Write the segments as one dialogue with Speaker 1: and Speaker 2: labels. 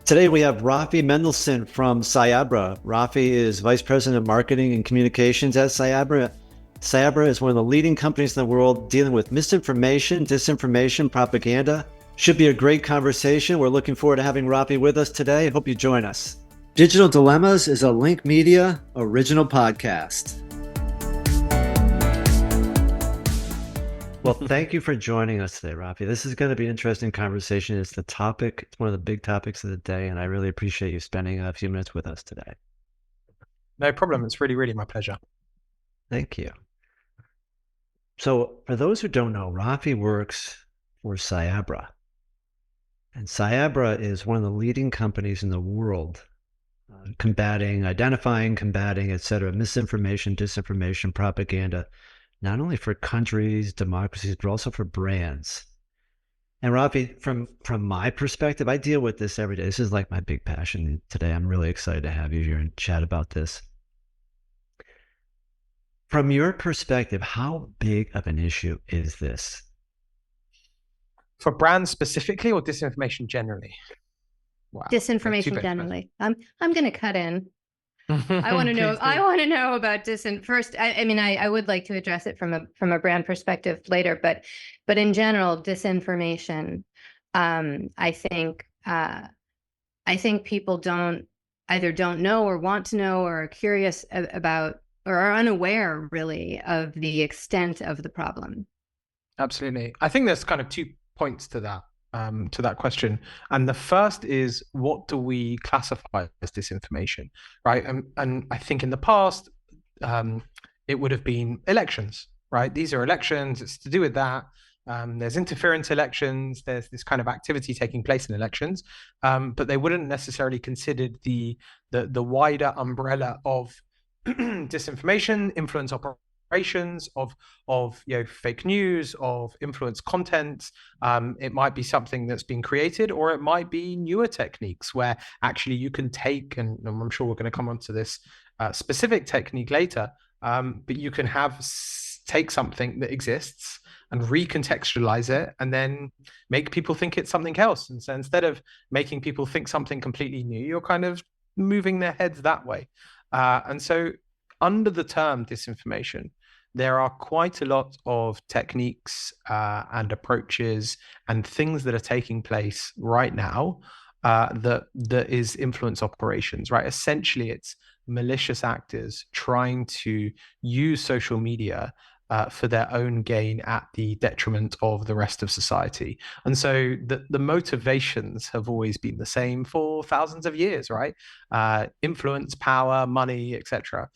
Speaker 1: Today we have Rafi Mendelsohn from Cyabra. Rafi is Vice President of Marketing and Communications at Cyabra. Cyabra is one of the leading companies in the world dealing with misinformation, disinformation, propaganda. Should be a great conversation. We're looking forward to having Rafi with us today. Hope you join us. Digital Dilemmas is a Lenk Media original podcast. Well, thank you for joining us today, Rafi. This is going to be an interesting conversation. It's the topic, it's one of the big topics of the day, and I really appreciate you spending a few minutes with us today.
Speaker 2: No problem. It's really, really my pleasure.
Speaker 1: Thank you. So, for those who don't know, Rafi works for Cyabra. And Cyabra is one of the leading companies in the world identifying, combating, etc., misinformation, disinformation, propaganda, not only for countries, democracies, but also for brands. And Rafi, from my perspective, I deal with this every day. This is like my big passion today. I'm really excited to have you here and chat about this. From your perspective, how big of an issue is this?
Speaker 2: For brands specifically or disinformation generally?
Speaker 3: Wow. Disinformation generally. I'm going to cut in. I want to know. I want to know about first. I mean, I would like to address it from a brand perspective later, but in general, disinformation. I think people don't know or want to know or are curious about or are unaware really of the extent of the problem.
Speaker 2: Absolutely. I think there's kind of 2 points to that question. And the first is, what do we classify as disinformation, right? And I think in the past, it would have been elections, right? These are elections. It's to do with that. There's interference elections. There's this kind of activity taking place in elections, but they wouldn't necessarily considered the wider umbrella of disinformation, influence operations, of fake news, of influence content. It might be something that's been created, or it might be newer techniques where actually you can take, and I'm sure we're going to come on to this specific technique later, but you can take something that exists and recontextualize it and then make people think it's something else. And so instead of making people think something completely new, you're kind of moving their heads that way. And so under the term disinformation, there are quite a lot of techniques and approaches and things that are taking place right now that is influence operations, right? Essentially, it's malicious actors trying to use social media for their own gain at the detriment of the rest of society. And so the motivations have always been the same for thousands of years, right? Influence, power, money, etc.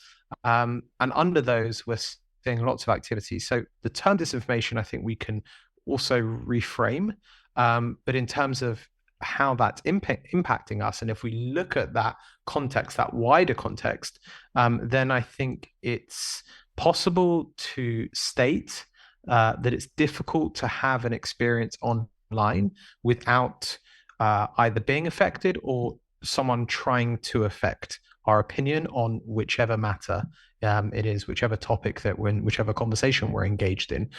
Speaker 2: And under those, we're seeing lots of activities. So the term disinformation, I think we can also reframe, but in terms of how that's impacting us, and if we look at that context, that wider context, then I think it's possible to state that it's difficult to have an experience online without either being affected or someone trying to affect our opinion on whichever matter it is, whichever topic whichever conversation we're engaged in.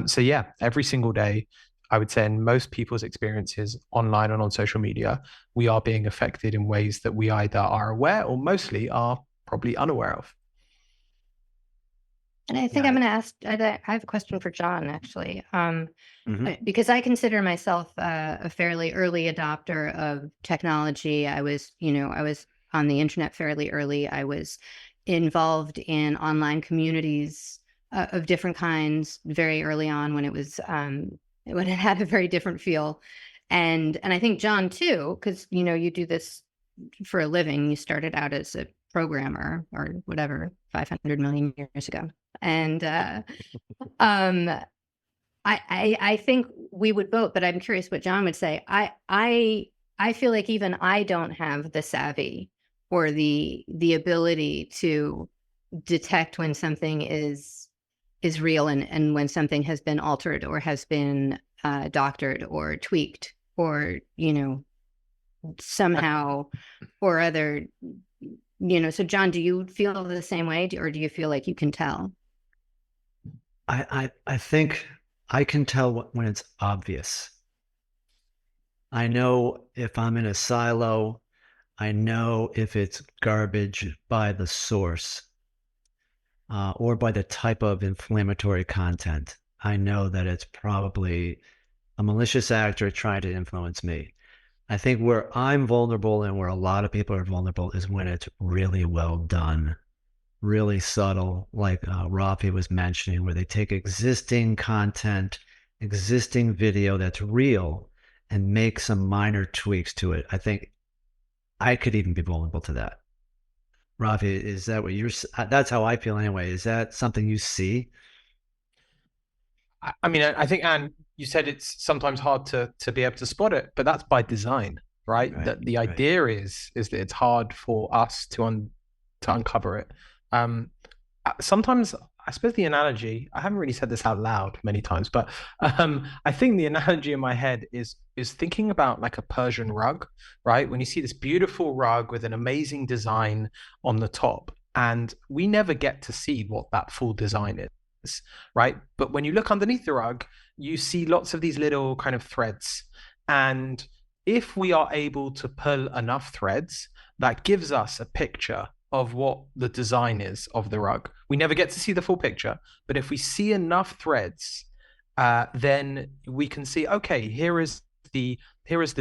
Speaker 2: So yeah, every single day, I would say in most people's experiences online and on social media, we are being affected in ways that we either are aware or mostly are probably unaware of.
Speaker 3: And I think I'm going to ask, I have a question for John, actually, because I consider myself a fairly early adopter of technology. I was on the internet fairly early. I was involved in online communities of different kinds very early on when it had a very different feel. And I think John too, because, you do this for a living. You started out as a programmer or whatever, 500 million years ago. And I think we would vote, but I'm curious what John would say. I feel like even I don't have the savvy or the ability to detect when something is real and when something has been altered or has been doctored or tweaked or somehow or other. So John, do you feel the same way, or do you feel like you can tell?
Speaker 1: I think I can tell when it's obvious. I know if I'm in a silo I know if it's garbage by the source or by the type of inflammatory content. I know that it's probably a malicious actor trying to influence me. I think where I'm vulnerable and where a lot of people are vulnerable is when it's really well done, really subtle, like Rafi was mentioning, where they take existing content, existing video that's real and make some minor tweaks to it. I think I could even be vulnerable to that. Rafi, is that what you're, that's how I feel anyway. Is that something you see?
Speaker 2: I mean, I think, Anne, you said it's sometimes hard to be able to spot it, but that's by design, right?
Speaker 1: Right,
Speaker 2: That the
Speaker 1: right.
Speaker 2: idea is that it's hard for us to uncover it. Sometimes I suppose the analogy, I haven't really said this out loud many times, but I think the analogy in my head is thinking about like a Persian rug, right? When you see this beautiful rug with an amazing design on the top, and we never get to see what that full design is, right? But when you look underneath the rug, you see lots of these little kind of threads. And if we are able to pull enough threads, that gives us a picture of what the design is of the rug. We never get to see the full picture, but if we see enough threads, then we can see, okay, here is the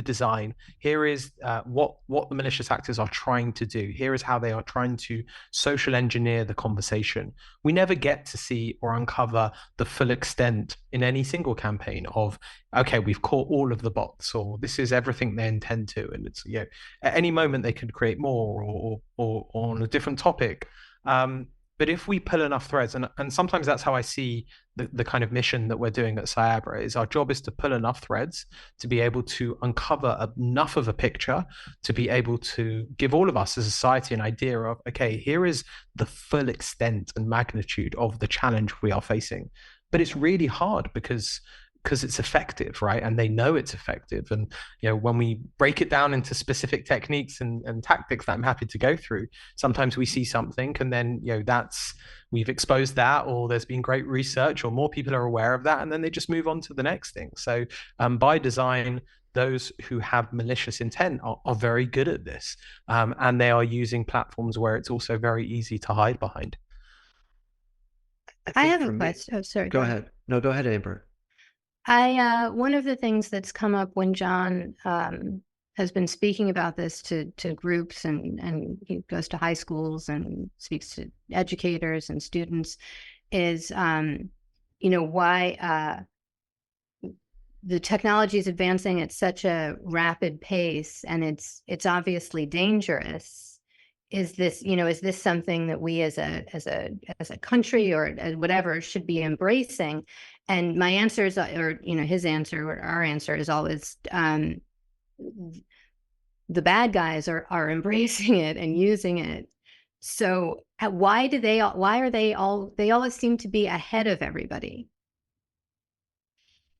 Speaker 2: design. Here is what the malicious actors are trying to do. Here is how they are trying to social engineer the conversation. We never get to see or uncover the full extent in any single campaign of, okay, we've caught all of the bots, or this is everything they intend to, and it's, you know, at any moment they could create more or on a different topic. But if we pull enough threads, and sometimes that's how I see the kind of mission that we're doing at Cyabra, is our job is to pull enough threads to be able to uncover enough of a picture to be able to give all of us as a society an idea of, okay, here is the full extent and magnitude of the challenge we are facing. But it's really hard because it's effective, right? And they know it's effective. And, you know, when we break it down into specific techniques and tactics that I'm happy to go through, sometimes we see something and then, you know, we've exposed that, or there's been great research, or more people are aware of that, and then they just move on to the next thing. So by design, those who have malicious intent are very good at this. And they are using platforms where it's also very easy to hide behind.
Speaker 3: I have a question. Oh, sorry.
Speaker 1: Go ahead. No, go ahead, Amber.
Speaker 3: One of the things that's come up when John has been speaking about this to groups, and he goes to high schools and speaks to educators and students, is why the technology is advancing at such a rapid pace, and it's obviously dangerous. Is this something that we as a country or whatever should be embracing? And my answer is, or his answer or our answer is always, the bad guys are embracing it and using it. So why are they always seem to be ahead of everybody?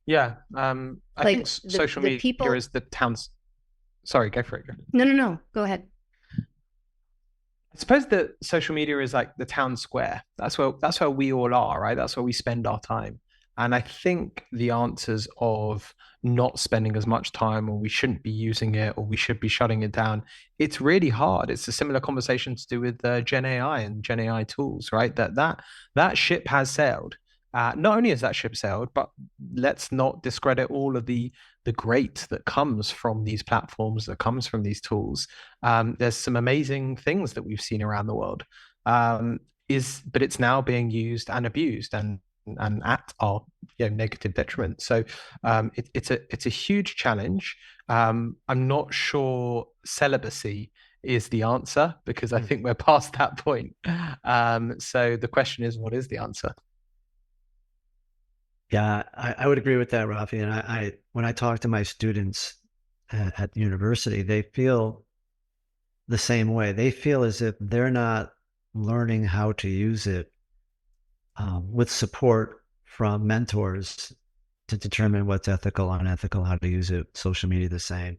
Speaker 2: Yeah, I think social media is the town's. Sorry, go for it.
Speaker 3: No, go ahead.
Speaker 2: I suppose that social media is like the town square. That's where we all are, right? That's where we spend our time. And I think the answers of not spending as much time, or we shouldn't be using it, or we should be shutting it down, it's really hard. It's a similar conversation to do with Gen AI and Gen AI tools, right? That ship has sailed. Not only has that ship sailed, but let's not discredit all of the great that comes from these platforms, that comes from these tools. There's some amazing things that we've seen around the world, but it's now being used and abused and at our negative detriment. So it's a huge challenge. I'm not sure celibacy is the answer, because I think we're past that point. So the question is, what is the answer?
Speaker 1: Yeah, I would agree with that, Rafi. And I when I talk to my students at university, they feel the same way. They feel as if they're not learning how to use it with support from mentors to determine what's ethical, unethical, how to use it. Social media, the same.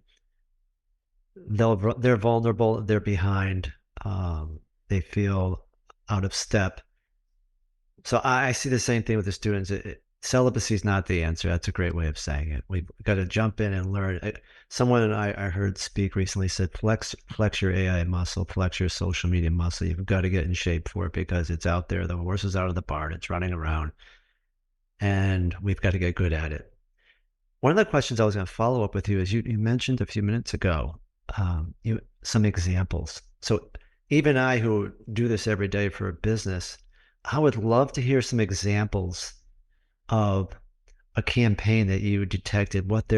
Speaker 1: They're vulnerable. They're behind. They feel out of step. So I see the same thing with the students. celibacy is not the answer. That's a great way of saying it. We've got to jump in and learn. Someone I heard speak recently said, flex your AI muscle, flex your social media muscle. You've got to get in shape for it because it's out there. The horse is out of the barn. It's running around, and we've got to get good at it. One of the questions I was going to follow up with you is you mentioned a few minutes ago some examples. So even I, who do this every day for a business, I would love to hear some examples of a campaign that you detected, what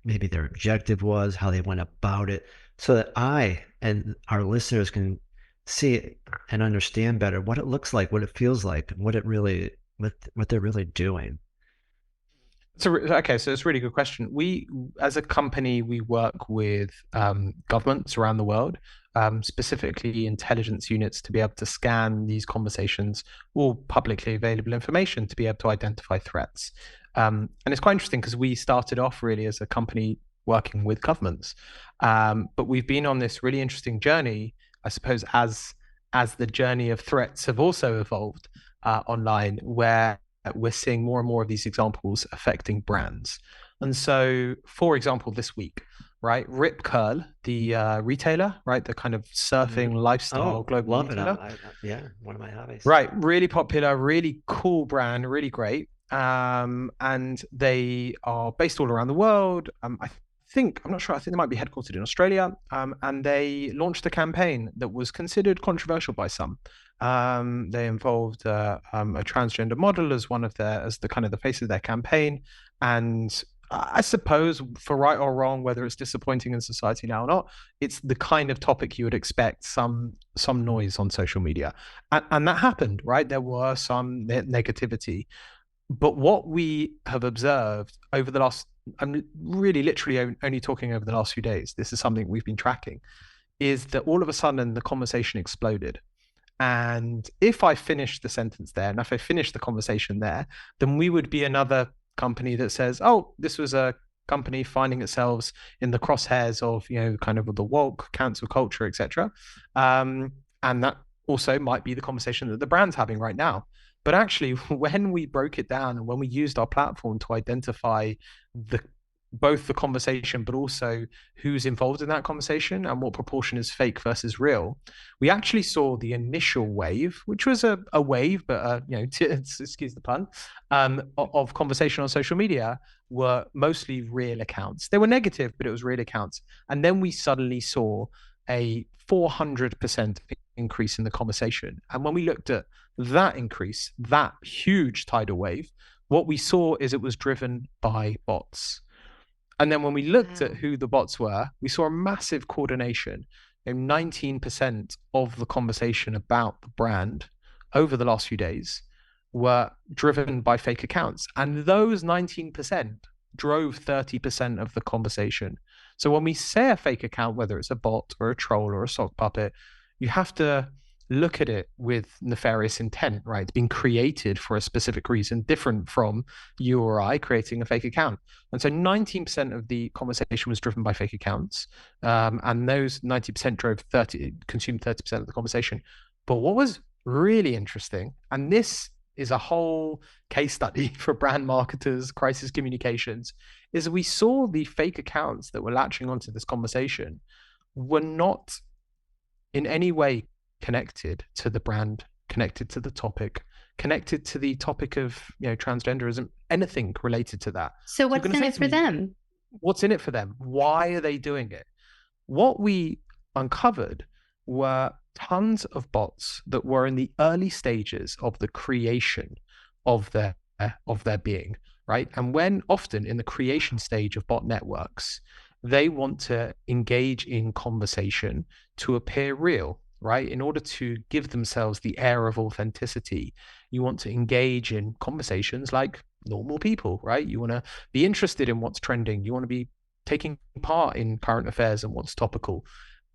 Speaker 1: maybe their objective was, how they went about it, so that I and our listeners can see it and understand better what it looks like, what it feels like, and what they're really doing.
Speaker 2: Okay, so it's a really good question. We, as a company, we work with governments around the world, specifically intelligence units, to be able to scan these conversations or publicly available information to be able to identify threats. And it's quite interesting because we started off really as a company working with governments, but we've been on this really interesting journey, I suppose, as the journey of threats have also evolved online, where we're seeing more and more of these examples affecting brands. And so, for example, this week, right, Rip Curl, the retailer, right, the kind of surfing lifestyle global retailer.
Speaker 1: Yeah, one of my hobbies.
Speaker 2: Right, really popular, really cool brand, really great. And they are based all around the world. I'm not sure. I think they might be headquartered in Australia. And they launched a campaign that was considered controversial by some. They involved a transgender model as the kind of the face of their campaign. And I suppose, for right or wrong, whether it's disappointing in society now or not, it's the kind of topic you would expect some noise on social media. And that happened, right? There were some negativity. But what we have observed over the last, I'm really literally only talking over the last few days, this is something we've been tracking, is that all of a sudden the conversation exploded. And if I finished the sentence there, and if I finished the conversation there, then we would be another company that says, oh, this was a company finding itself in the crosshairs of, kind of the woke cancel culture, etc. And that also might be the conversation that the brand's having right now. But actually, when we broke it down and when we used our platform to identify both the conversation, but also who's involved in that conversation and what proportion is fake versus real, we actually saw the initial wave, which was a wave, but excuse the pun, of conversation on social media were mostly real accounts. They were negative, but it was real accounts. And then we suddenly saw a 400% increase in the conversation. And when we looked at that increase, that huge tidal wave, what we saw is it was driven by bots. And then when we looked at who the bots were, we saw a massive coordination. 19% of the conversation about the brand over the last few days were driven by fake accounts. And those 19% drove 30% of the conversation. So when we say a fake account, whether it's a bot or a troll or a sock puppet, you have to look at it with nefarious intent, right? It's been created for a specific reason, different from you or I creating a fake account. And so 19% of the conversation was driven by fake accounts. And those 90% consumed 30% of the conversation. But what was really interesting, and this is a whole case study for brand marketers, crisis communications, is we saw the fake accounts that were latching onto this conversation were not in any way connected to the brand, connected to the topic, connected to the topic of transgenderism, anything related to that.
Speaker 3: So what's in it for them?
Speaker 2: What's in it for them? Why are they doing it? What we uncovered were tons of bots that were in the early stages of the creation of their being, right? And when often in the creation stage of bot networks, they want to engage in conversation to appear real, right? In order to give themselves the air of authenticity, you want to engage in conversations like normal people, right? You want to be interested in what's trending. You want to be taking part in current affairs and what's topical.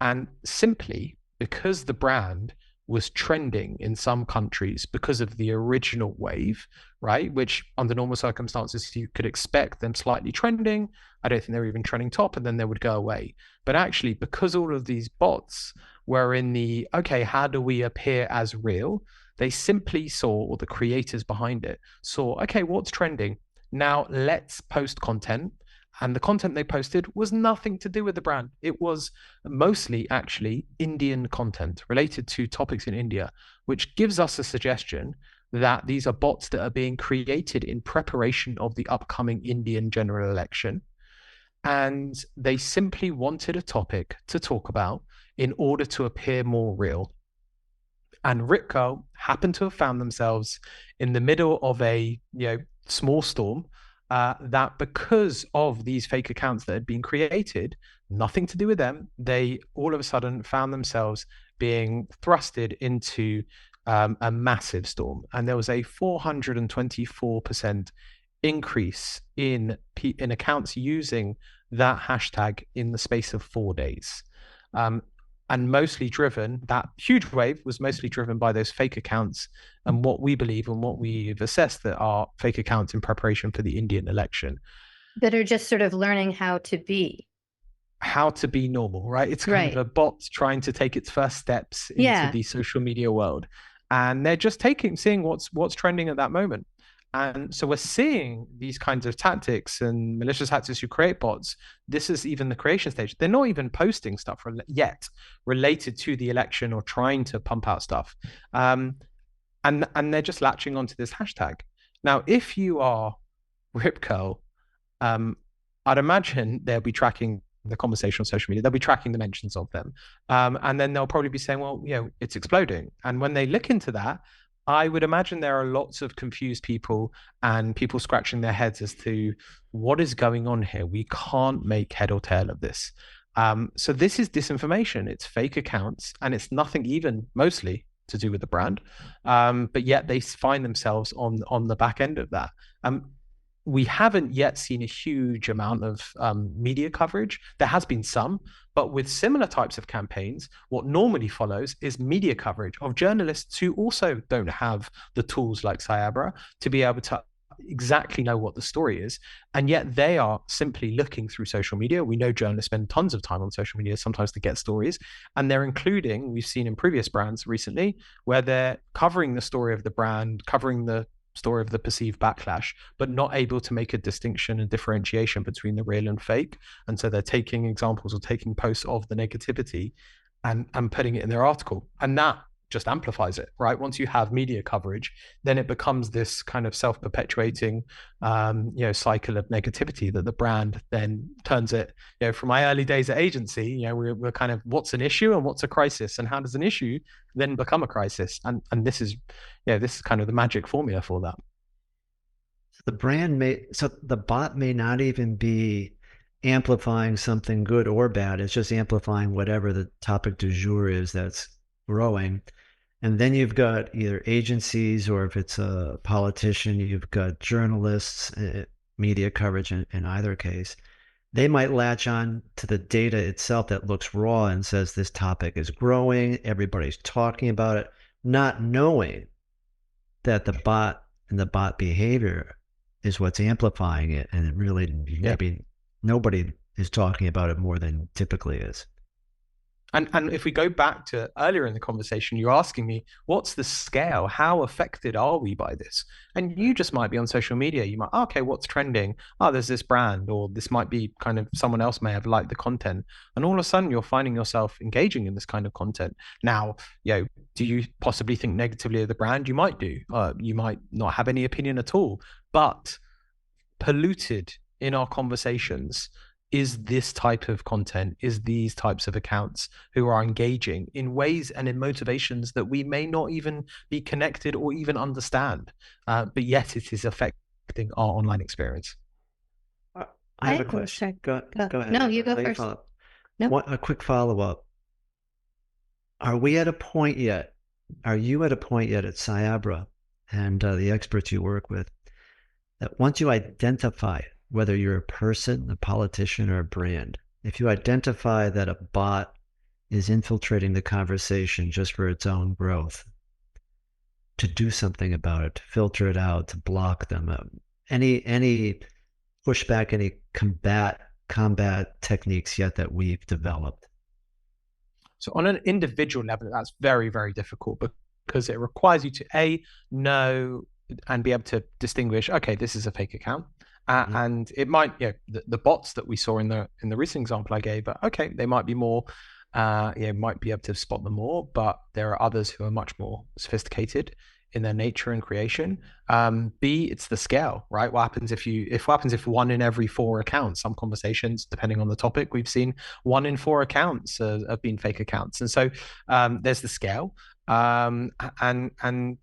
Speaker 2: And simply because the brand was trending in some countries because of the original wave, right? Which under normal circumstances, you could expect them slightly trending. I don't think they were even trending top, and then they would go away. But actually, because all of these bots were in the, okay, how do we appear as real? They simply saw, or the creators behind it saw, okay, what's trending? Now let's post content. And the content they posted was nothing to do with the brand. It was mostly actually Indian content related to topics in India, which gives us a suggestion that these are bots that are being created in preparation of the upcoming Indian general election. And they simply wanted a topic to talk about in order to appear more real. And Ripco happened to have found themselves in the middle of a small storm, that because of these fake accounts that had been created, nothing to do with them, they all of a sudden found themselves being thrusted into a massive storm. And there was a 424% increase in accounts using that hashtag in the space of 4 days. And that huge wave was mostly driven by those fake accounts and what we believe and what we've assessed that are fake accounts in preparation for the Indian election.
Speaker 3: That are just sort of learning how to be
Speaker 2: normal, right? It's kind of a bot trying to take its first steps into the social media world. And they're just seeing what's trending at that moment. And so we're seeing these kinds of tactics and malicious actors who create bots. This is even the creation stage. They're not even posting stuff yet related to the election or trying to pump out stuff. And they're just latching onto this hashtag. Now, if you are Ripco, I'd imagine they'll be tracking the conversation on social media. They'll be tracking the mentions of them. And then they'll probably be saying, well, it's exploding. And when they look into that, I would imagine there are lots of confused people and people scratching their heads as to what is going on here. We can't make head or tail of this. So this is disinformation. It's fake accounts, and it's nothing even mostly to do with the brand. But yet they find themselves on the back end of that. We haven't yet seen a huge amount of media coverage. There has been some, but with similar types of campaigns, what normally follows is media coverage of journalists who also don't have the tools like Cyabra to be able to exactly know what the story is. And yet they are simply looking through social media. We know journalists spend tons of time on social media sometimes to get stories. And they're including, we've seen in previous brands recently, where they're covering the story of the brand, covering the story of the perceived backlash, but not able to make a distinction and differentiation between the real and fake. And so they're taking examples or taking posts of the negativity and putting it in their article. And that just amplifies it, right? Once you have media coverage, then it becomes this kind of self-perpetuating cycle of negativity that the brand then turns it. From my early days at agency, we're kind of, what's an issue and what's a crisis, and how does an issue then become a crisis? And this is kind of the magic formula for that.
Speaker 1: So the bot may not even be amplifying something good or bad. It's just amplifying whatever the topic du jour is that's growing. And then you've got either agencies, or if it's a politician, you've got journalists, media coverage in either case. They might latch on to the data itself that looks raw and says this topic is growing, everybody's talking about it, not knowing that the bot and the bot behavior is what's amplifying it. And it really, maybe nobody is talking about it more than typically is.
Speaker 2: And if we go back to earlier in the conversation, you're asking me, what's the scale? How affected are we by this? And you just might be on social media. You might, okay, what's trending? Oh, there's this brand, or this might be kind of someone else may have liked the content. And all of a sudden you're finding yourself engaging in this kind of content. Now, do you possibly think negatively of the brand? You might do. You might not have any opinion at all. But polluted in our conversations is this type of content, is these types of accounts who are engaging in ways and in motivations that we may not even be connected or even understand, but yet it is affecting our online experience.
Speaker 1: I have a question. Go ahead.
Speaker 3: No, you go first.
Speaker 1: No. A quick follow-up. Are you at a point yet at Cyabra and the experts you work with, that once you identify it, whether you're a person, a politician, or a brand, if you identify that a bot is infiltrating the conversation just for its own growth, to do something about it, to filter it out, to block them, any pushback, any combat techniques yet that we've developed?
Speaker 2: So on an individual level, that's very, very difficult, because it requires you to know and be able to distinguish, okay, this is a fake account. And it might, the bots that we saw in the recent example I gave, okay, they might be more, might be able to spot them more, but there are others who are much more sophisticated in their nature and creation. B, it's the scale, right? What happens if 1 in every 4 accounts, some conversations, depending on the topic, we've seen 1 in 4 accounts have been fake accounts. And so there's the scale. And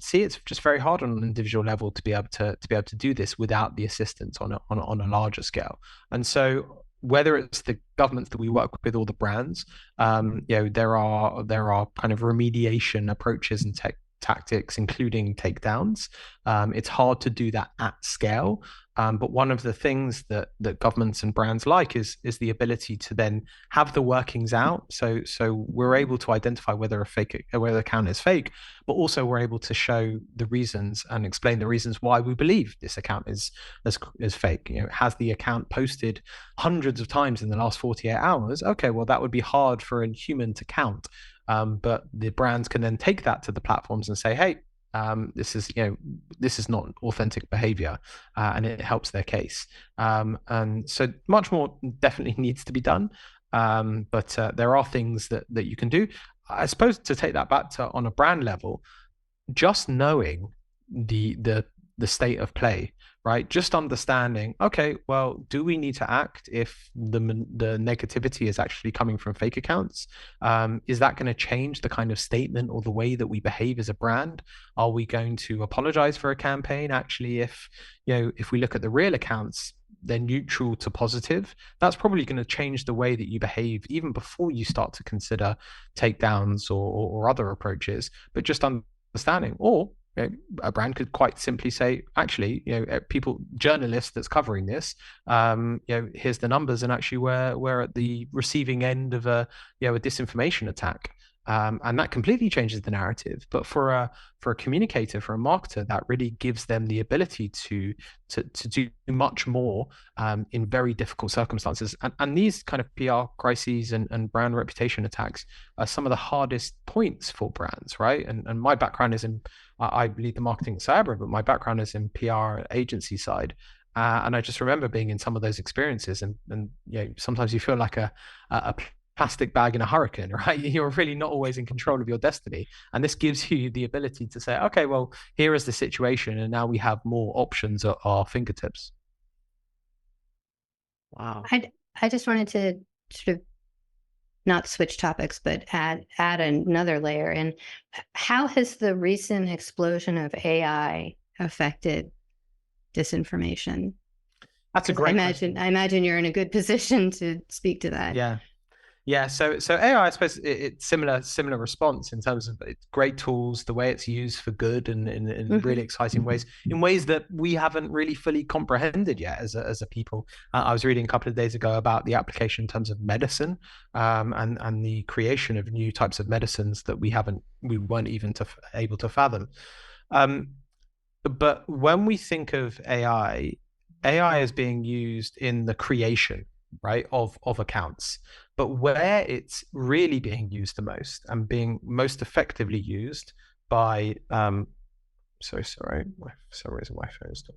Speaker 2: see, it's just very hard on an individual level to be able to do this without the assistance on a larger scale. And so whether it's the governments that we work with or the brands, there are kind of remediation approaches and tactics, including takedowns. It's hard to do that at scale. But one of the things that governments and brands like is the ability to then have the workings out. So we're able to identify whether whether the account is fake, but also we're able to show the reasons and explain the reasons why we believe this account is fake. Has the account posted hundreds of times in the last 48 hours? Okay, well, that would be hard for a human to count. But the brands can then take that to the platforms and say, hey, this is not authentic behavior, and it helps their case. And so much more definitely needs to be done. But there are things that you can do. I suppose to take that back to on a brand level, just knowing the state of play, right? Just understanding, okay, well, do we need to act if the negativity is actually coming from fake accounts? Is that going to change the kind of statement or the way that we behave as a brand? Are we going to apologize for a campaign? Actually, if we look at the real accounts, they're neutral to positive, that's probably going to change the way that you behave even before you start to consider takedowns or other approaches. But just understanding, or a brand could quite simply say, actually, journalists that's covering this, here's the numbers, and actually we're at the receiving end of a disinformation attack. And that completely changes the narrative. But for a communicator, for a marketer, that really gives them the ability to do much more in very difficult circumstances. And these kind of PR crises and brand reputation attacks are some of the hardest points for brands, right? And my background is I lead the marketing at Cyabra, but my background is in PR agency side. And I just remember being in some of those experiences, and sometimes you feel like a plastic bag in a hurricane, right? You're really not always in control of your destiny. And this gives you the ability to say, okay, well, here is the situation, and now we have more options at our fingertips.
Speaker 1: Wow.
Speaker 3: I just wanted to sort of not switch topics, but add another layer. And how has the recent explosion of AI affected disinformation?
Speaker 2: That's a great
Speaker 3: question. I imagine you're in a good position to speak to that.
Speaker 2: Yeah. So AI, I suppose it's similar response in terms of it's great tools, the way it's used for good and in really exciting ways, in ways that we haven't really fully comprehended yet as a people. I was reading a couple of days ago about the application in terms of medicine, and the creation of new types of medicines that we weren't even able to fathom. But when we think of AI is being used in the creation, right, of accounts. But where it's really being used the most and being most effectively used by sorry, for some reason my phone's still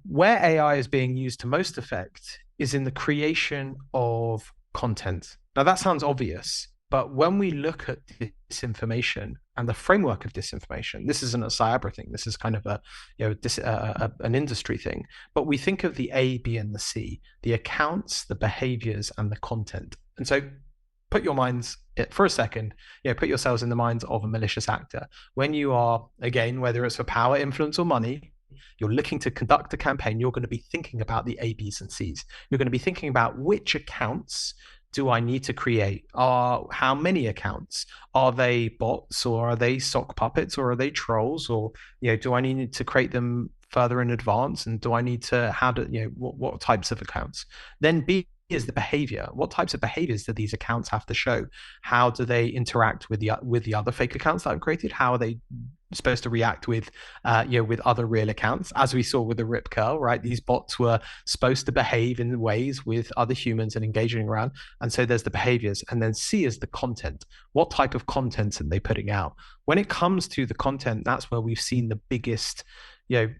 Speaker 2: where AI is being used to most effect is in the creation of content. Now that sounds obvious, but when we look at disinformation and the framework of disinformation, this isn't a Cyabra thing. This is kind of an industry thing. But we think of the A, B, and the C, the accounts, the behaviors, and the content. And so put your minds for a second, put yourselves in the minds of a malicious actor. When you are, again, whether it's for power, influence, or money, you're looking to conduct a campaign, you're going to be thinking about the A, B's, and C's. You're going to be thinking about which accounts do I need to create? How many accounts? Are they bots, or are they sock puppets, or are they trolls? Or do I need to create them further in advance? And do I need to what types of accounts? Then B is the behavior. What types of behaviors do these accounts have to show? How do they interact with the other fake accounts that I've created? How are they supposed to react with, with other real accounts, as we saw with the Rip Curl, right? These bots were supposed to behave in ways with other humans and engaging around. And so there's the behaviors, and then C is the content. What type of content are they putting out? When it comes to the content, that's where we've seen the biggest,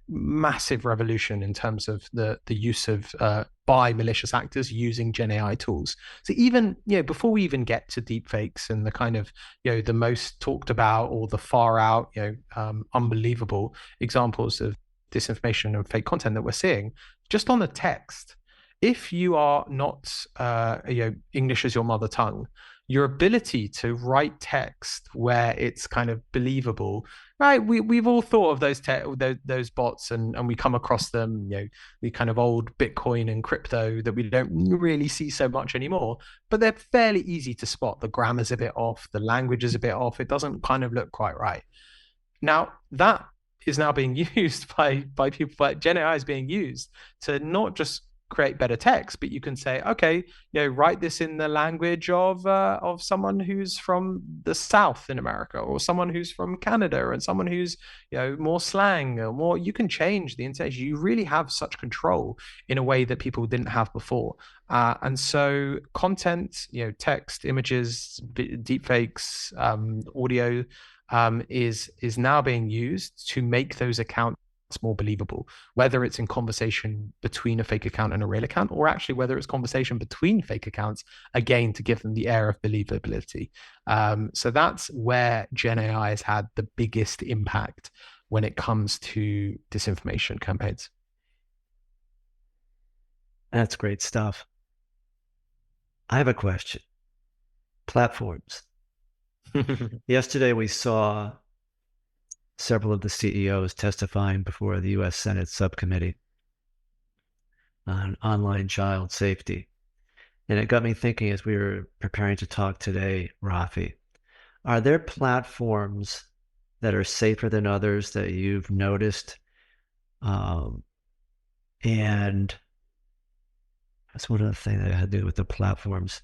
Speaker 2: massive revolution in terms of the use of by malicious actors using Gen AI tools. So even before we even get to deepfakes and the kind of the most talked about or the far out unbelievable examples of disinformation and fake content that we're seeing, just on the text, if you are not English as your mother tongue, your ability to write text where it's kind of believable, right? We've all thought of those bots, and we come across them, the kind of old Bitcoin and crypto that we don't really see so much anymore, but they're fairly easy to spot. The grammar's a bit off, the language is a bit off, it doesn't kind of look quite right. Now that is now being used by people, but Gen AI is being used to not just create better text, but you can say, okay, write this in the language of someone who's from the South in America, or someone who's from Canada, and someone who's more slang or more. You can change the intonation. You really have such control in a way that people didn't have before. And so content, text, images, deepfakes, audio is now being used to make those accounts more believable, whether it's in conversation between a fake account and a real account, or actually whether it's conversation between fake accounts, again, to give them the air of believability. So that's where Gen AI has had the biggest impact when it comes to disinformation campaigns.
Speaker 1: That's great stuff. I have a question. Platforms. Yesterday we saw several of the CEOs testifying before the U.S. Senate subcommittee on online child safety. And it got me thinking as we were preparing to talk today, Rafi, are there platforms that are safer than others that you've noticed? And that's one of the things that I had to do with the platforms.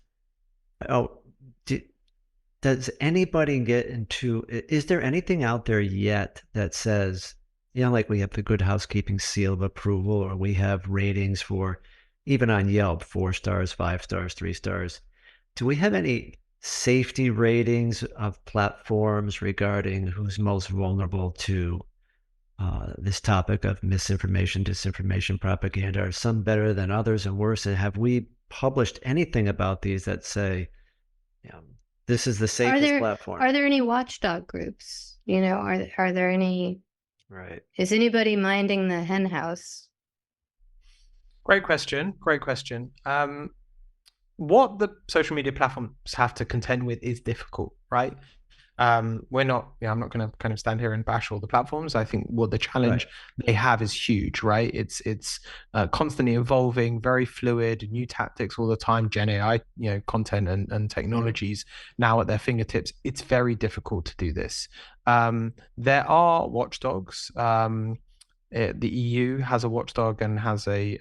Speaker 1: Does anybody get into, is there anything out there yet that says, like we have the Good Housekeeping seal of approval, or we have ratings for, even on Yelp, 4 stars, 5 stars, 3 stars. Do we have any safety ratings of platforms regarding who's most vulnerable to this topic of misinformation, disinformation, propaganda? Are some better than others and worse? And have we published anything about these that say, this is the safest platform?
Speaker 3: Are there any watchdog groups? Are there any?
Speaker 1: Right.
Speaker 3: Is anybody minding the hen house?
Speaker 2: Great question. What the social media platforms have to contend with is difficult, right? We're not, I'm not going to kind of stand here and bash all the platforms. I think what the challenge they have is huge, right? It's constantly evolving, very fluid, new tactics all the time, Gen AI, content and technologies now at their fingertips. It's very difficult to do this. There are watchdogs. The EU has a watchdog and has a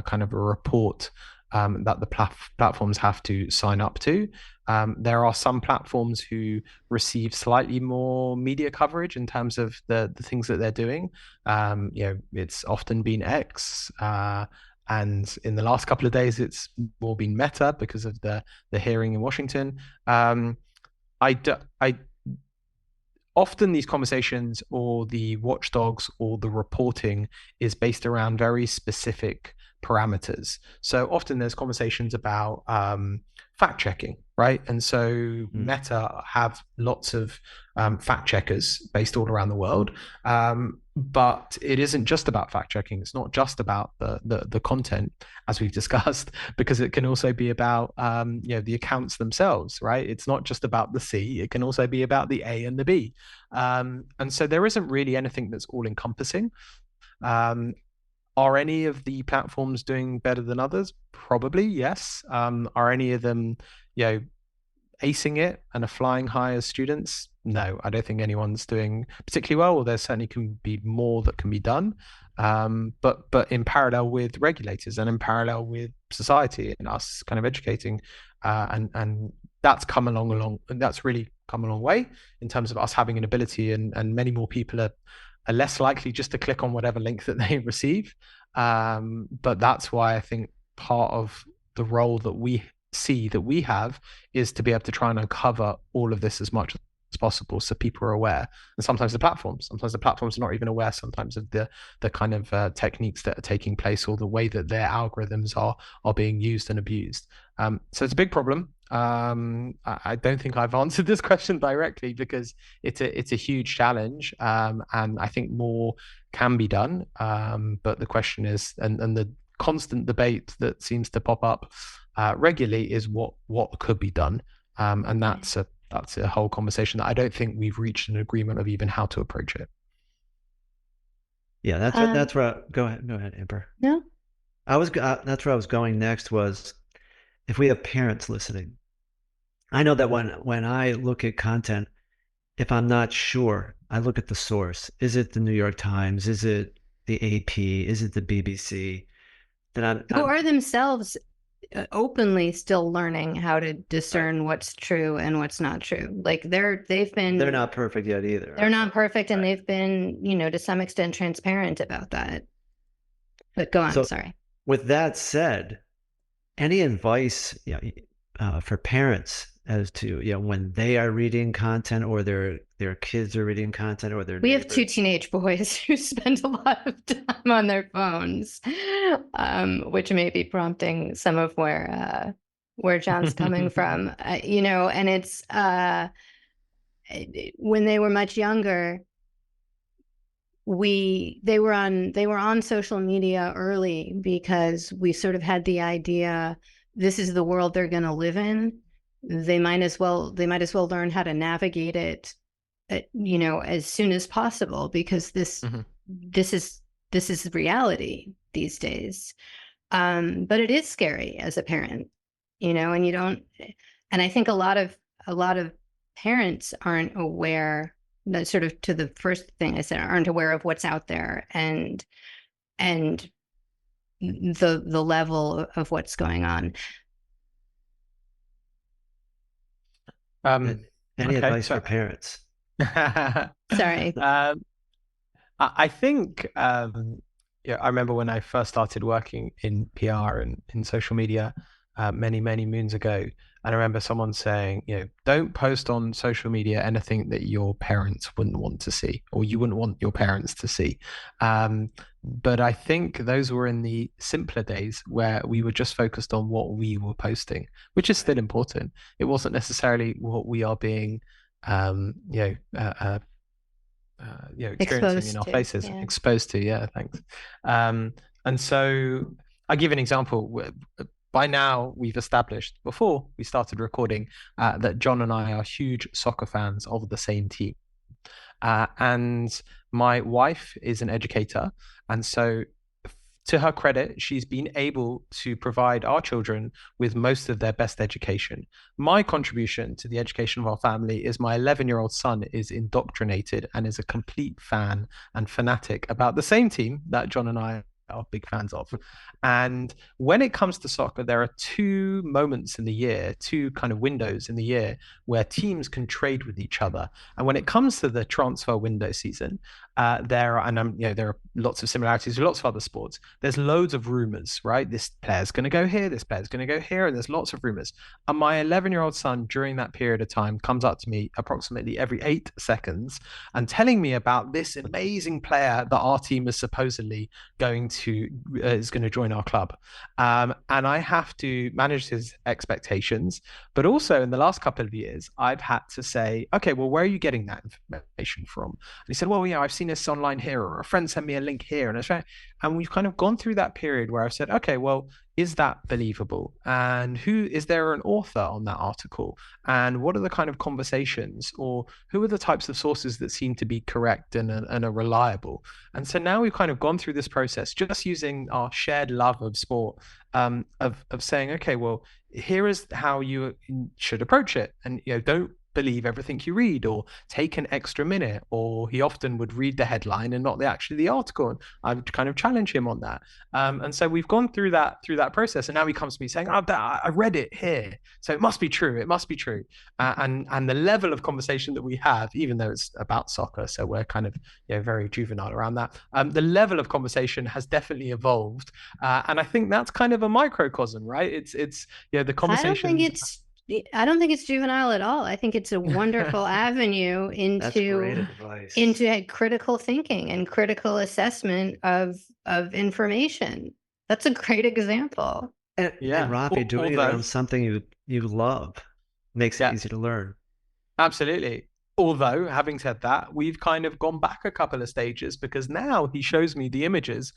Speaker 2: kind of a report that the platforms have to sign up to. There are some platforms who receive slightly more media coverage in terms of the things that they're doing. It's often been X, and in the last couple of days, it's more been Meta because of the hearing in Washington. Often these conversations or the watchdogs or the reporting is based around very specific parameters. So often there's conversations about fact checking, right? And so Meta have lots of fact checkers based all around the world. But it isn't just about fact checking. It's not just about the content, as we've discussed, because it can also be about the accounts themselves, right? It's not just about the C. It can also be about the A and the B. And so there isn't really anything that's all encompassing. Are any of the platforms doing better than others? Probably, yes. Are any of them, acing it and are flying high as students? No, I don't think anyone's doing particularly well. Well, there certainly can be more that can be done. But in parallel with regulators and in parallel with society and us kind of educating, and that's come along, and that's really come a long way in terms of us having an ability, and many more people are less likely just to click on whatever link that they receive. But that's why I think part of the role that we see that we have is to be able to try and uncover all of this as much as possible, so people are aware. And sometimes the platforms are not even aware sometimes of the kind of techniques that are taking place, or the way that their algorithms are being used and abused. So it's a big problem. I don't think I've answered this question directly, because it's a huge challenge, and I think more can be done. But the question is, and the constant debate that seems to pop up regularly, is what could be done, and that's a whole conversation that I don't think we've reached an agreement of even how to approach it.
Speaker 1: Yeah, that's where go ahead, Amber.
Speaker 3: No,
Speaker 1: that's where I was going next. Was if we have parents listening, I know that when I look at content, if I'm not sure, I look at the source. Is it the New York Times? Is it the AP? Is it the BBC? Then
Speaker 3: who are themselves openly still learning how to discern what's true and what's not true. Like they're
Speaker 1: not perfect yet either.
Speaker 3: They're not perfect, and they've been, to some extent transparent about that. But go on,
Speaker 1: So,
Speaker 3: sorry.
Speaker 1: With that said, any advice for parents as to when they are reading content, or their kids are reading content, or their
Speaker 3: We have 2 teenage boys who spend a lot of time on their phones, which may be prompting some of where John's coming from. And it's when they were much younger, they were on social media early, because we sort of had the idea this is the world they're going to live in. They might as well learn how to navigate it, as soon as possible, because this is reality these days. But it is scary as a parent, and you don't. And I think a lot of parents aren't aware. That sort of, to the first thing I said, aren't aware of what's out there, and the level of what's going on.
Speaker 1: Any advice for parents?
Speaker 3: Sorry.
Speaker 2: I think I remember when I first started working in PR and in social media many moons ago, and I remember someone saying, don't post on social media anything that your parents wouldn't want to see, or you wouldn't want your parents to see. But I think those were in the simpler days, where we were just focused on what we were posting, which is still important. It wasn't necessarily what we are being experiencing in our faces, exposed to. Yeah, thanks. And so I'll give an example. By now, we've established, before we started recording, that John and I are huge soccer fans of the same team. And my wife is an educator. And so, to her credit, she's been able to provide our children with most of their best education. My contribution to the education of our family is my 11-year-old son is indoctrinated and is a complete fan and fanatic about the same team that John and I are big fans of. And when it comes to soccer, there are 2 moments in the year, 2 kind of windows in the year, where teams can trade with each other. And when it comes to the transfer window season, there are lots of similarities with lots of other sports. There's loads of rumors, right? This player's going to go here, this player's going to go here, and there's lots of rumors. And my 11-year-old son, during that period of time, comes up to me approximately every 8 seconds and telling me about this amazing player that our team is supposedly going to join our club. And I have to manage his expectations. But also, in the last couple of years, I've had to say, okay, well, where are you getting that information from? And he said, well, I've seen this online here, or a friend sent me a link here. And we've kind of gone through that period where I've said, okay, well, is that believable? And is there an author on that article? And what are the kind of conversations, or who are the types of sources that seem to be correct and are reliable? And so now we've kind of gone through this process, just using our shared love of sport, of saying, okay, well, here is how you should approach it. And don't believe everything you read, or take an extra minute, or he often would read the headline and not actually the article, and I would kind of challenge him on that. And so we've gone through that process, and now he comes to me saying, I read it here, so it must be true, and the level of conversation that we have, even though it's about soccer, so we're kind of very juvenile around that, the level of conversation has definitely evolved, and I think that's kind of a microcosm, right? It's the conversation.
Speaker 3: I don't think it's juvenile at all. I think it's a wonderful avenue into critical thinking and critical assessment of information. That's a great example.
Speaker 1: And Rafi, doing it around something you love makes it easy to learn.
Speaker 2: Absolutely. Although, having said that, we've kind of gone back a couple of stages, because now he shows me the images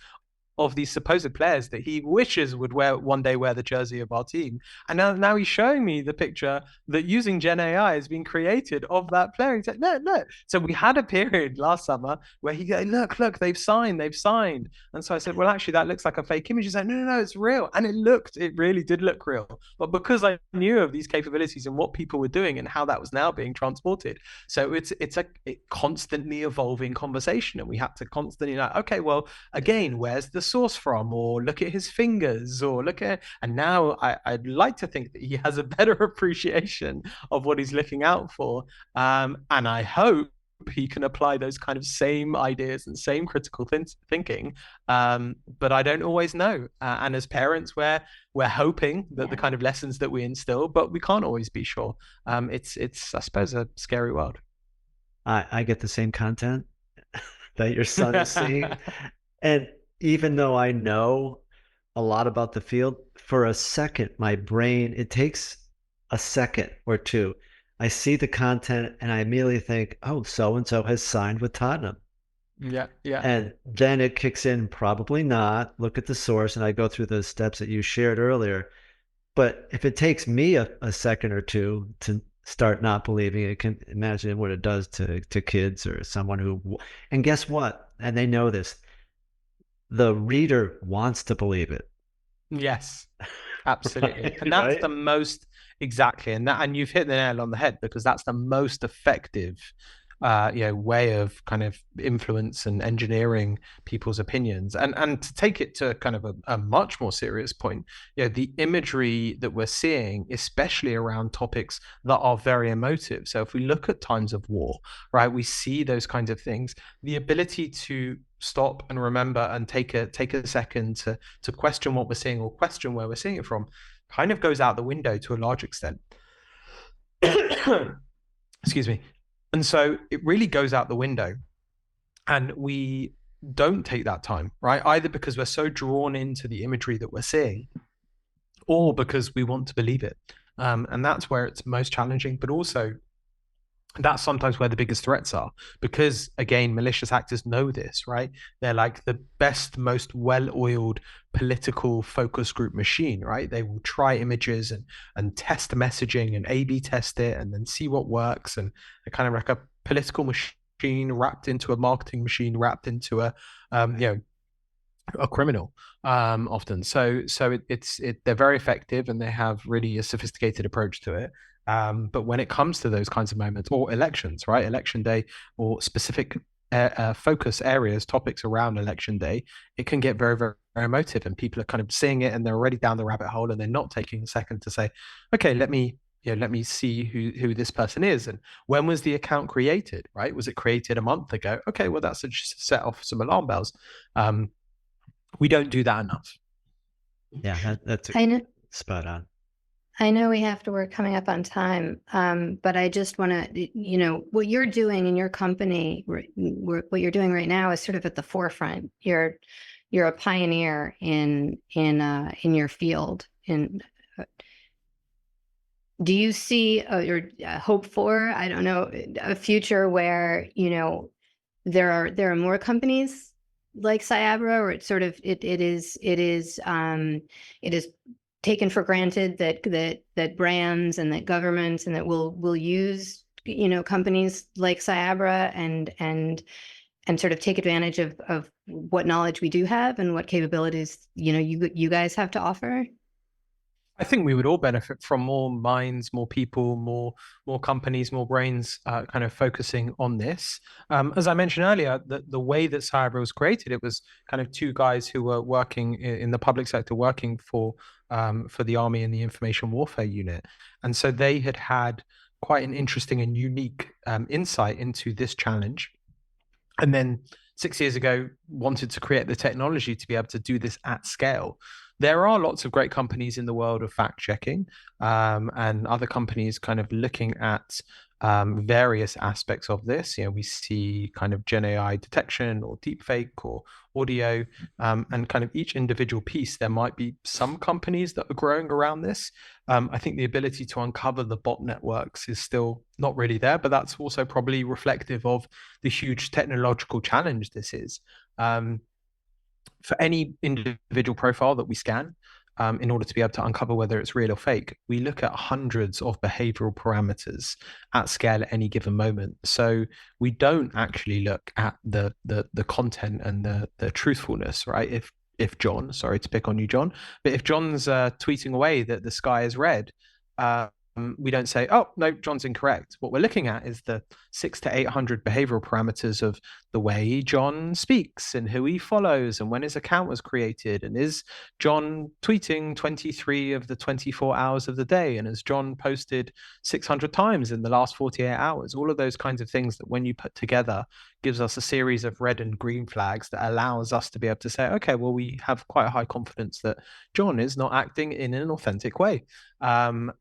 Speaker 2: of these supposed players that he wishes would one day wear the jersey of our team. And now he's showing me the picture that using Gen AI has been created of that player. He's like, look. So we had a period last summer where he go, look, they've signed. And so I said, well, actually, that looks like a fake image. He's like, no, it's real. And it really did look real. But because I knew of these capabilities and what people were doing and how that was now being transported. So it's a constantly evolving conversation. And we had to constantly okay, well, again, where's the source from, or look at his fingers, or and now I'd like to think that he has a better appreciation of what he's looking out for, and I hope he can apply those kind of same ideas and same critical thinking, but I don't always know, and as parents we're hoping that the kind of lessons that we instill, but we can't always be sure. It's I suppose a scary world.
Speaker 1: I get the same content that your son is seeing, and even though I know a lot about the field, for a second, my brain, it takes a second or two. I see the content and I immediately think, oh, so-and-so has signed with Tottenham.
Speaker 2: Yeah.
Speaker 1: And then it kicks in, probably not. Look at the source, and I go through the steps that you shared earlier. But if it takes me a second or two to start not believing it, can imagine what it does to kids or someone who, and guess what? And they know this. The reader wants to believe it.
Speaker 2: Yes, absolutely. Right, and that's the most, exactly. And you've hit the nail on the head, because that's the most effective way of kind of influence and engineering people's opinions. And to take it to kind of a much more serious point, the imagery that we're seeing, especially around topics that are very emotive. So if we look at times of war, right, we see those kinds of things. The ability to stop and remember and take a second to question what we're seeing, or question where we're seeing it from, kind of goes out the window to a large extent. Excuse me. And so it really goes out the window, and we don't take that time, right? Either because we're so drawn into the imagery that we're seeing, or because we want to believe it. And that's where it's most challenging, but also that's sometimes where the biggest threats are, because again, malicious actors know this, right? They're like the best, most well-oiled political focus group machine, right? They will try images and test messaging and A/B test it, and then see what works. And they're kind of like a political machine wrapped into a marketing machine, wrapped into a criminal, often. So they're very effective, and they have really a sophisticated approach to it. But when it comes to those kinds of moments, or elections, right? Election day, or specific focus areas, topics around election day, it can get very, very, very emotive, and people are kind of seeing it and they're already down the rabbit hole, and they're not taking a second to say, okay, let me see who this person is, and when was the account created, right? Was it created a month ago? Okay, well, that's just set off some alarm bells. We don't do that enough.
Speaker 1: Yeah, that's spot on.
Speaker 3: I know we have to work coming up on time, but I just want to, what you're doing in your company, what you're doing right now is sort of at the forefront. You're a pioneer in your field. Do you see or hope for, I don't know, a future where there are more companies like Cyabra, or it's sort of it is taken for granted that brands and that governments and that will use companies like Cyabra and sort of take advantage of what knowledge we do have and what capabilities you guys have to offer?
Speaker 2: I think we would all benefit from more minds, more people, more companies, more brains kind of focusing on this. As I mentioned earlier, the way that Cyabra was created, it was kind of two guys who were working in the public sector, working for the army and the information warfare unit, and so they had quite an interesting and unique insight into this challenge. And then 6 years ago, wanted to create the technology to be able to do this at scale. There are lots of great companies in the world of fact checking, and other companies kind of looking at various aspects of this. We see kind of Gen AI detection or deepfake or audio, and kind of each individual piece. There might be some companies that are growing around this. I think the ability to uncover the bot networks is still not really there, but that's also probably reflective of the huge technological challenge this is. For any individual profile that we scan, in order to be able to uncover whether it's real or fake, we look at hundreds of behavioral parameters at scale at any given moment. So we don't actually look at the content and the truthfulness, right? If John, sorry to pick on you, John, but if John's tweeting away that the sky is red, we don't say, oh, no, John's incorrect. What we're looking at is the 600 to 800 behavioral parameters of the way John speaks and who he follows and when his account was created. And is John tweeting 23 of the 24 hours of the day? And has John posted 600 times in the last 48 hours? All of those kinds of things that when you put together gives us a series of red and green flags that allows us to be able to say, okay, well, we have quite a high confidence that John is not acting in an authentic way. And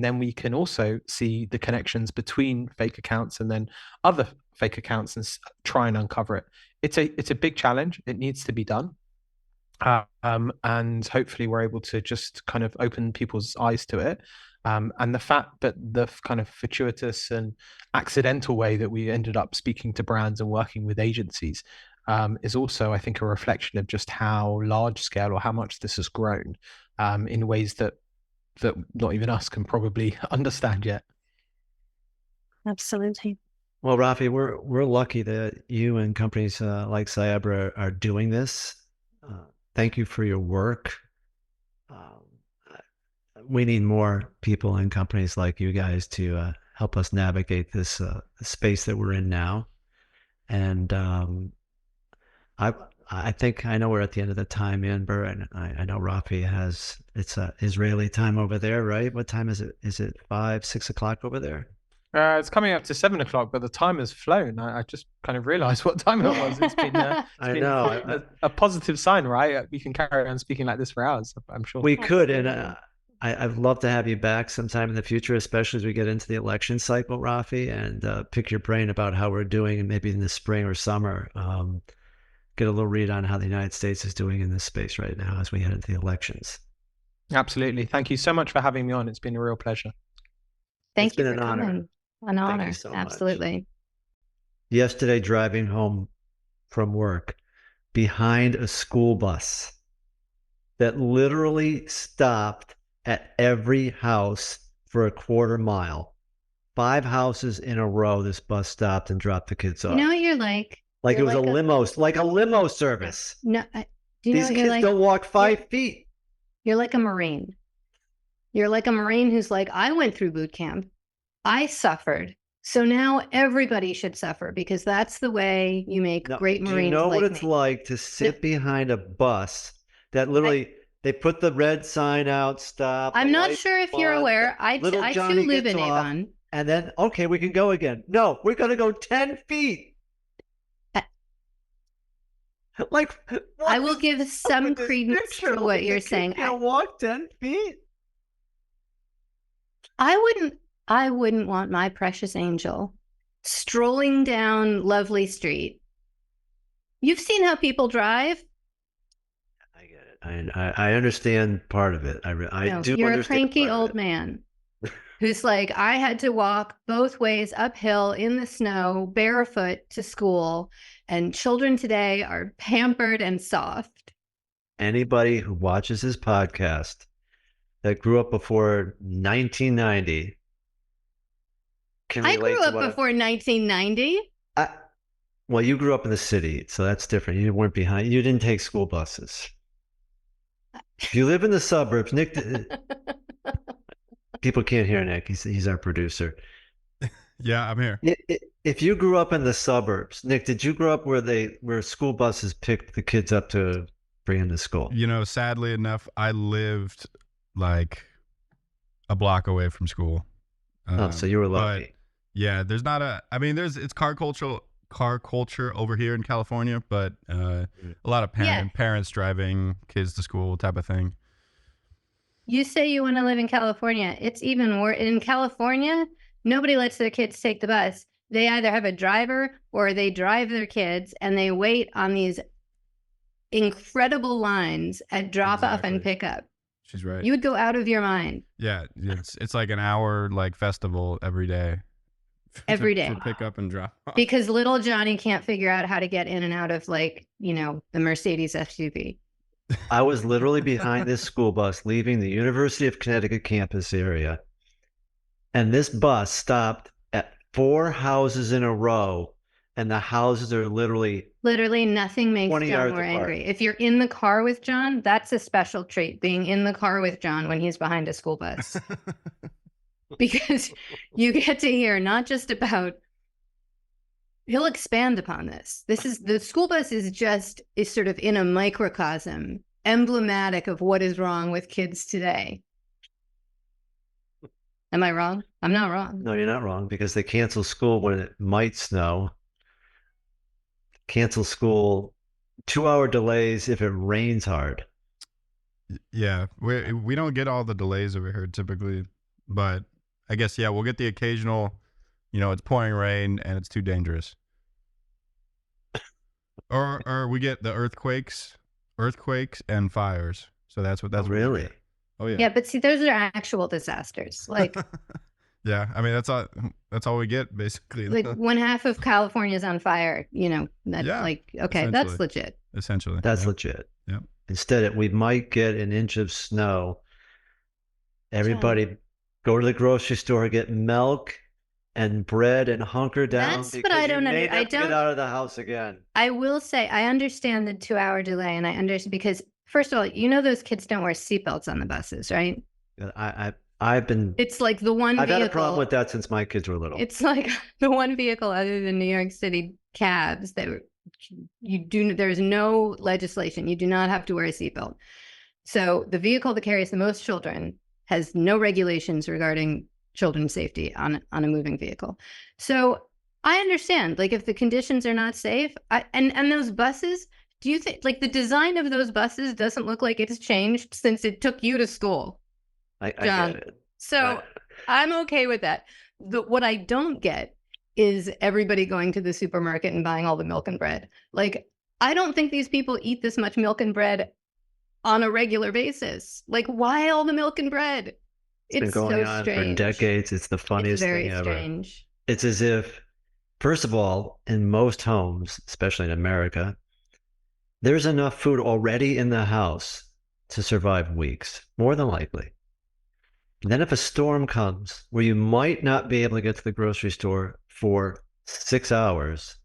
Speaker 2: then we can also see the connections between fake accounts and then other fake accounts and try and uncover it. It's a big challenge. It needs to be done. And hopefully we're able to just kind of open people's eyes to it. And the fact that the kind of fortuitous and accidental way that we ended up speaking to brands and working with agencies is also, I think, a reflection of just how large scale or how much this has grown in ways that not even us can probably understand yet.
Speaker 4: Absolutely.
Speaker 1: Well, Rafi, we're lucky that you and companies like Cyabra are doing this. Thank you for your work. We need more people and companies like you guys to help us navigate this space that we're in now. And I think I know we're at the end of the time in Burr, and I know Rafi it's Israeli time over there, right? What time is it? Is it 5, 6 o'clock over there?
Speaker 2: It's coming up to 7 o'clock, but the time has flown. I just kind of realized what time it was. It's been, a positive sign, right? We can carry on speaking like this for hours, I'm sure.
Speaker 1: We could, and I'd love to have you back sometime in the future, especially as we get into the election cycle, Rafi, and pick your brain about how we're doing, and maybe in the spring or summer, get a little read on how the United States is doing in this space right now as we head into the elections.
Speaker 2: Absolutely. Thank you so much for having me on. It's been a real pleasure.
Speaker 3: Thank you for coming. An honor.
Speaker 1: Thank you so
Speaker 3: Absolutely.
Speaker 1: Much. Yesterday, driving home from work, behind a school bus that literally stopped at every house for a quarter mile. 5 houses in a row, this bus stopped and dropped the kids off.
Speaker 3: You know what you're like?
Speaker 1: Like it was like a limo service.
Speaker 3: No, do you know
Speaker 1: These kids don't walk 5 feet.
Speaker 3: You're like a Marine. You're like a Marine who's like, I went through boot camp. I suffered. So now everybody should suffer because that's the way you make great Marines.
Speaker 1: Do you know
Speaker 3: like
Speaker 1: what it's like to sit behind a bus that literally they put the red sign out, stop.
Speaker 3: I'm not sure if you're aware. I too live in Avon.
Speaker 1: And then, okay, we can go again. No, we're going to go 10 feet. Like,
Speaker 3: I will give some credence to what you're saying.
Speaker 1: You walk 10 feet.
Speaker 3: I wouldn't want my precious angel strolling down Lovely Street. You've seen how people drive.
Speaker 1: I get it. I understand part of it. I do.
Speaker 3: You're a cranky old man who's like, I had to walk both ways uphill in the snow, barefoot to school, and children today are pampered and soft.
Speaker 1: Anybody who watches this podcast that grew up before 1990 can relate.
Speaker 3: I grew up before 1990.
Speaker 1: Well, you grew up in the city, so that's different. You weren't behind. You didn't take school buses. If you live in the suburbs, Nick, People can't hear Nick. He's our producer.
Speaker 4: Yeah, I'm here.
Speaker 1: If you grew up in the suburbs, Nick, did you grow up where school buses picked the kids up to bring them to school?
Speaker 4: You know, sadly enough, I lived like a block away from school.
Speaker 1: So you were lucky.
Speaker 4: But yeah, there's not it's car culture over here in California, but a lot of parents driving kids to school type of thing.
Speaker 3: You say you want to live in California. It's even more in California. Nobody lets their kids take the bus. They either have a driver or they drive their kids, and they wait on these incredible lines at drop off and pick up.
Speaker 4: She's right.
Speaker 3: You would go out of your mind.
Speaker 4: Yeah, it's like an hour like festival every day.
Speaker 3: Every day.
Speaker 4: To pick up and drop off.
Speaker 3: Because little Johnny can't figure out how to get in and out of, like, you know, the Mercedes SUV.
Speaker 1: I was literally behind this school bus leaving the University of Connecticut campus area. And this bus stopped at 4 houses in a row. And the houses are literally
Speaker 3: nothing makes John more
Speaker 1: apart.
Speaker 3: angry. If you're in the car with John, that's a special treat, being in the car with John when he's behind a school bus. Because you get to hear not just about, he'll expand upon this. The school bus is sort of in a microcosm, emblematic of what is wrong with kids today. Am I wrong? I'm not wrong.
Speaker 1: No, you're not wrong, because they cancel school when it might snow. Cancel school, 2-hour delays if it rains hard.
Speaker 4: Yeah, we don't get all the delays over here typically, but I guess, yeah, we'll get the occasional, you know, it's pouring rain and it's too dangerous. Or we get the earthquakes and fires. So that's what
Speaker 1: Really?
Speaker 4: Oh yeah.
Speaker 3: Yeah, but see, those are actual disasters. Like,
Speaker 4: yeah, I mean, that's all we get basically.
Speaker 3: like when half of California is on fire, you know, that's okay, that's legit.
Speaker 4: Essentially.
Speaker 1: That's legit.
Speaker 4: Yep.
Speaker 1: Instead, we might get an inch of snow. Everybody go to the grocery store, get milk and bread and hunker down.
Speaker 3: That's what I don't understand. I don't
Speaker 1: get out of the house again.
Speaker 3: I will say I understand the 2-hour delay, and I understand because, first of all, you know those kids don't wear seatbelts on the buses, right? It's like the one vehicle.
Speaker 1: I've had a problem with that since my kids were little.
Speaker 3: It's like the one vehicle other than New York City cabs that there's no legislation. You do not have to wear a seatbelt. So the vehicle that carries the most children has no regulations regarding children's safety on a moving vehicle. So I understand, like, if the conditions are not safe, and those buses, do you think, like, the design of those buses doesn't look like it's changed since it took you to school?
Speaker 1: I get it.
Speaker 3: So I'm okay with that. What I don't get is everybody going to the supermarket and buying all the milk and bread. Like, I don't think these people eat this much milk and bread on a regular basis. Like, why all the milk and bread?
Speaker 1: It's been going on for decades. It's the funniest thing ever.
Speaker 3: It's very strange.
Speaker 1: It's as if, first of all, in most homes, especially in America, there's enough food already in the house to survive weeks, more than likely. And then if a storm comes where you might not be able to get to the grocery store for 6 hours,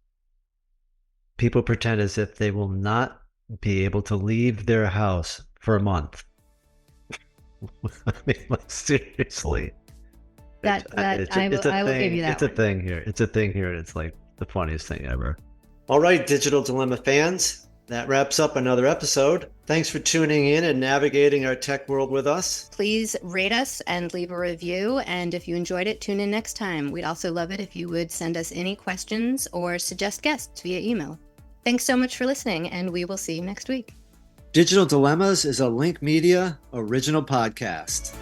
Speaker 1: people pretend as if they will not be able to leave their house for a month. I mean, like, seriously.
Speaker 3: I will give you that.
Speaker 1: It's a thing here. It's a thing here, and it's like the funniest thing ever. All right, Digital Dilemma fans, that wraps up another episode. Thanks for tuning in and navigating our tech world with us.
Speaker 3: Please rate us and leave a review. And if you enjoyed it, tune in next time. We'd also love it if you would send us any questions or suggest guests via email. Thanks so much for listening, and we will see you next week.
Speaker 1: Digital Dilemmas is a Lenk Media original podcast.